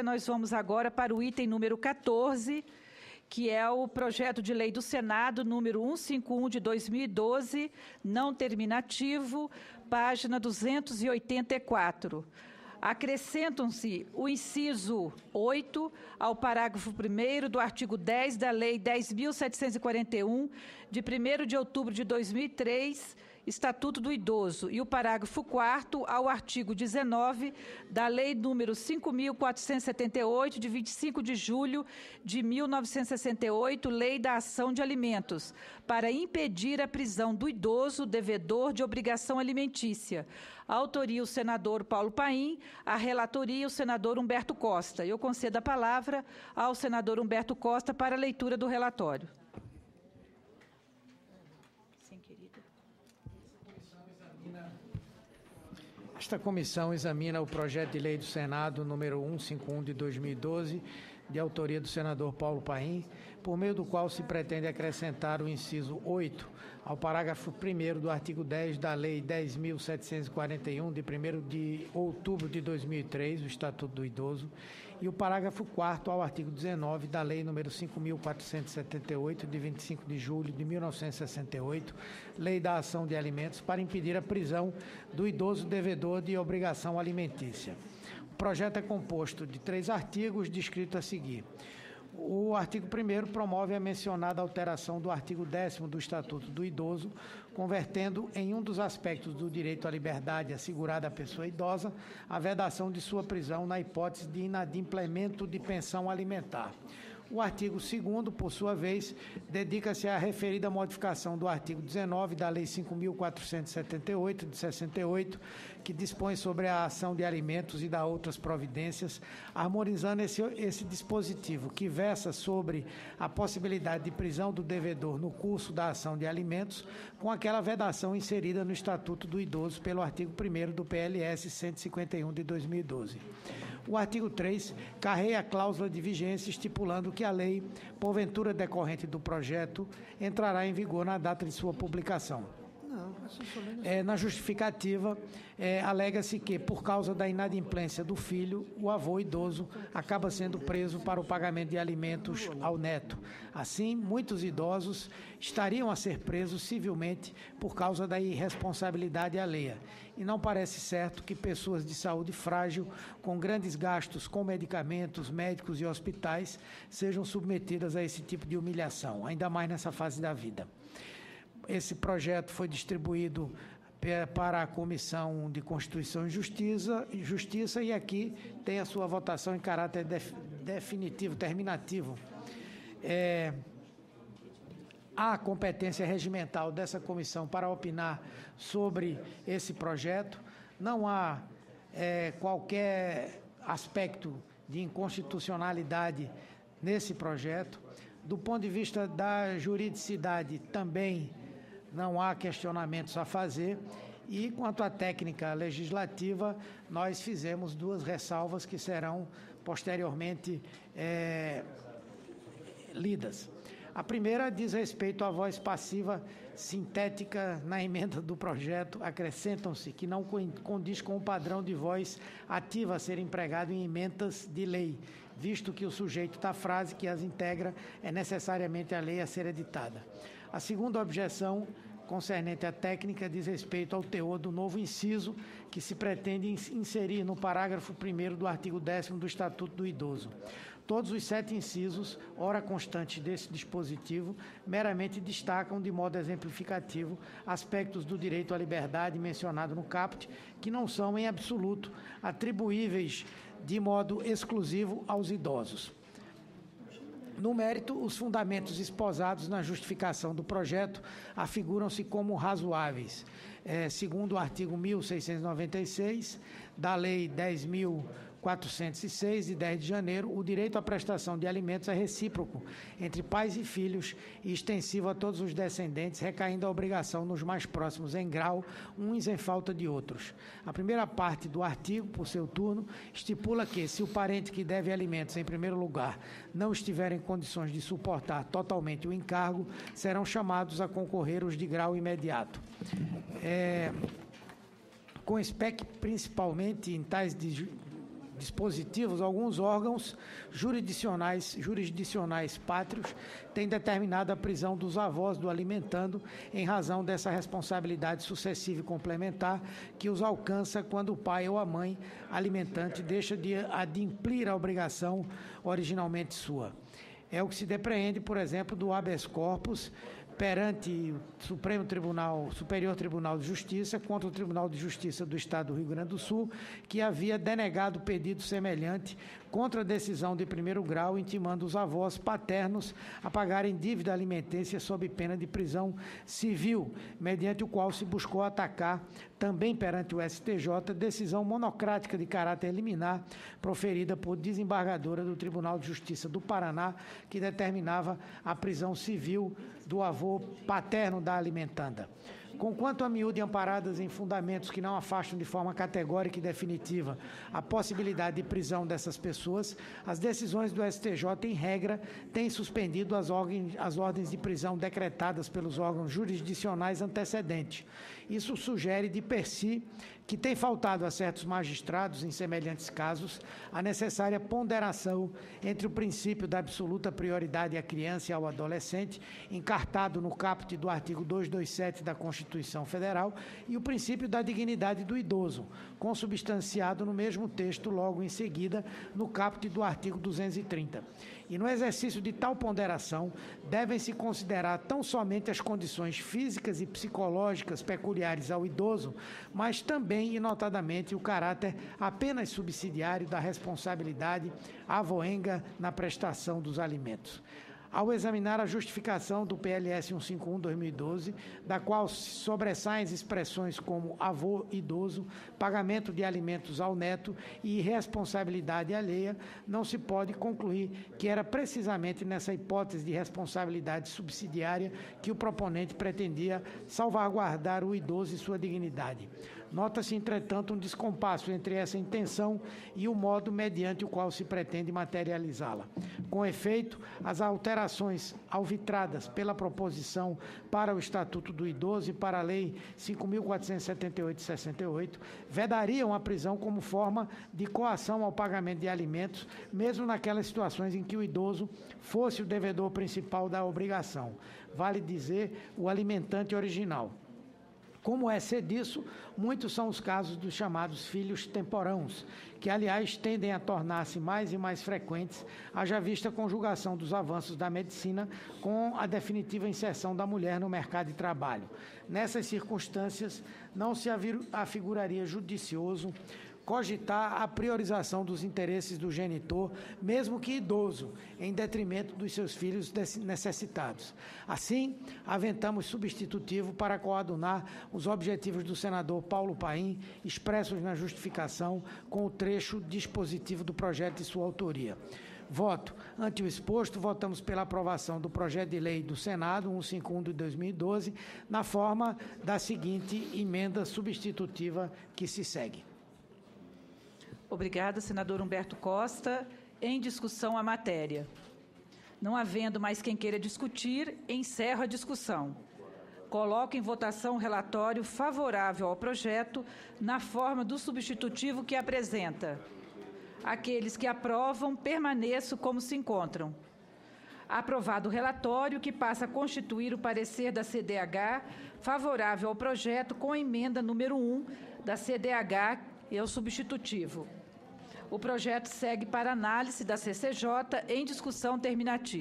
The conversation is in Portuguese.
Nós vamos agora para o item número 14, que é o projeto de lei do Senado, número 151 de 2012, não terminativo, página 284. Acrescentam-se o inciso 8 ao parágrafo 1º do artigo 10 da Lei 10.741, de 1º de outubro de 2003, Estatuto do Idoso, e o parágrafo 4º ao artigo 19 da Lei número 5.478, de 25 de julho de 1968, Lei da Ação de Alimentos, para impedir a prisão do idoso devedor de obrigação alimentícia. A autoria, o senador Paulo Paim, a relatoria, o senador Humberto Costa. Eu concedo a palavra ao senador Humberto Costa para a leitura do relatório. Esta comissão examina o projeto de lei do Senado número 151 de 2012, de autoria do senador Paulo Paim, por meio do qual se pretende acrescentar o inciso 8 ao parágrafo 1º do artigo 10 da Lei 10.741, de 1º de outubro de 2003, o Estatuto do Idoso, e o parágrafo 4º ao artigo 19 da Lei número 5.478, de 25 de julho de 1968, Lei da Ação de Alimentos, para impedir a prisão do idoso devedor de obrigação alimentícia. O projeto é composto de 3 artigos, descritos a seguir. O artigo 1º promove a mencionada alteração do artigo 10º do Estatuto do Idoso, convertendo em um dos aspectos do direito à liberdade assegurada à pessoa idosa a vedação de sua prisão na hipótese de inadimplemento de pensão alimentar. O artigo 2º, por sua vez, dedica-se à referida modificação do artigo 19 da Lei 5.478, de 68, que dispõe sobre a ação de alimentos e da outras providências, harmonizando esse dispositivo, que versa sobre a possibilidade de prisão do devedor no curso da ação de alimentos, com aquela vedação inserida no Estatuto do Idoso pelo artigo 1º do PLS 151 de 2012. O artigo 3 carrega a cláusula de vigência, estipulando que a lei, porventura decorrente do projeto, entrará em vigor na data de sua publicação. Na justificativa, alega-se que, por causa da inadimplência do filho, o avô idoso acaba sendo preso para o pagamento de alimentos ao neto. Assim, muitos idosos estariam a ser presos civilmente por causa da irresponsabilidade alheia. E não parece certo que pessoas de saúde frágil, com grandes gastos com medicamentos, médicos e hospitais, sejam submetidas a esse tipo de humilhação, ainda mais nessa fase da vida. Esse projeto foi distribuído para a Comissão de Constituição e Justiça e aqui tem a sua votação em caráter definitivo, terminativo. Há competência regimental dessa comissão para opinar sobre esse projeto. Não há qualquer aspecto de inconstitucionalidade nesse projeto. Do ponto de vista da juridicidade, também não há questionamentos a fazer. E, quanto à técnica legislativa, nós fizemos 2 ressalvas que serão posteriormente lidas. A primeira diz respeito à voz passiva sintética na emenda do projeto. Acrescentam-se que não condiz com o padrão de voz ativa a ser empregado em emendas de lei, visto que o sujeito da frase que as integra é necessariamente a lei a ser editada. A segunda objeção, concernente à técnica, diz respeito ao teor do novo inciso que se pretende inserir no parágrafo 1º do artigo 10º do Estatuto do Idoso. Todos os 7 incisos, ora constantes desse dispositivo, meramente destacam de modo exemplificativo aspectos do direito à liberdade mencionado no caput, que não são, em absoluto, atribuíveis de modo exclusivo aos idosos. No mérito, os fundamentos esposados na justificação do projeto afiguram-se como razoáveis. Segundo o artigo 1696 da Lei 10.406, de 10 de janeiro, o direito à prestação de alimentos é recíproco entre pais e filhos e extensivo a todos os descendentes, recaindo a obrigação nos mais próximos em grau, uns em falta de outros. A primeira parte do artigo, por seu turno, estipula que, se o parente que deve alimentos, em primeiro lugar, não estiver em condições de suportar totalmente o encargo, serão chamados a concorrer os de grau imediato. Com espécie principalmente em tais dispositivos, alguns órgãos jurisdicionais pátrios têm determinado a prisão dos avós do alimentando em razão dessa responsabilidade sucessiva e complementar que os alcança quando o pai ou a mãe alimentante deixa de adimplir a obrigação originalmente sua. É o que se depreende, por exemplo, do habeas corpus perante o Superior Tribunal de Justiça contra o Tribunal de Justiça do Estado do Rio Grande do Sul, que havia denegado pedido semelhante contra a decisão de primeiro grau, intimando os avós paternos a pagarem dívida alimentícia sob pena de prisão civil, mediante o qual se buscou atacar, também perante o STJ, decisão monocrática de caráter liminar, proferida por desembargadora do Tribunal de Justiça do Paraná, que determinava a prisão civil do avô paterno da alimentanda. Conquanto a miúde amparadas em fundamentos que não afastam de forma categórica e definitiva a possibilidade de prisão dessas pessoas, as decisões do STJ, em regra, têm suspendido as ordens de prisão decretadas pelos órgãos jurisdicionais antecedentes. Isso sugere, de per si, que tem faltado a certos magistrados, em semelhantes casos, a necessária ponderação entre o princípio da absoluta prioridade à criança e ao adolescente, encartado no caput do artigo 227 da Constituição Federal, e o princípio da dignidade do idoso, consubstanciado no mesmo texto logo em seguida, no caput do artigo 230. E no exercício de tal ponderação, devem-se considerar tão somente as condições físicas e psicológicas peculiares ao idoso, mas também, e notadamente, o caráter apenas subsidiário da responsabilidade avoenga na prestação dos alimentos. Ao examinar a justificação do PLS 151/2012, da qual sobressaem expressões como avô idoso, pagamento de alimentos ao neto e responsabilidade alheia, não se pode concluir que era precisamente nessa hipótese de responsabilidade subsidiária que o proponente pretendia salvaguardar o idoso e sua dignidade. Nota-se, entretanto, um descompasso entre essa intenção e o modo mediante o qual se pretende materializá-la. Com efeito, as alterações alvitradas pela proposição para o Estatuto do Idoso e para a Lei 5.478 de 68 vedariam a prisão como forma de coação ao pagamento de alimentos, mesmo naquelas situações em que o idoso fosse o devedor principal da obrigação, vale dizer, o alimentante original. Como é ser disso, muitos são os casos dos chamados filhos temporãos, que, aliás, tendem a tornar-se mais e mais frequentes, haja vista a conjugação dos avanços da medicina com a definitiva inserção da mulher no mercado de trabalho. Nessas circunstâncias, não se afiguraria judicioso cogitar a priorização dos interesses do genitor, mesmo que idoso, em detrimento dos seus filhos necessitados. Assim, aventamos substitutivo para coadunar os objetivos do senador Paulo Paim, expressos na justificação, com o trecho dispositivo do projeto de sua autoria. Voto. Ante o exposto, votamos pela aprovação do projeto de lei do Senado 151 de 2012, na forma da seguinte emenda substitutiva que se segue. Obrigada, senador Humberto Costa. Em discussão a matéria. Não havendo mais quem queira discutir, encerro a discussão. Coloco em votação o relatório favorável ao projeto na forma do substitutivo que apresenta. Aqueles que aprovam, permaneçam como se encontram. Aprovado o relatório, que passa a constituir o parecer da CDH favorável ao projeto com a emenda número 1 da CDH e o substitutivo. O projeto segue para análise da CCJ em discussão terminativa.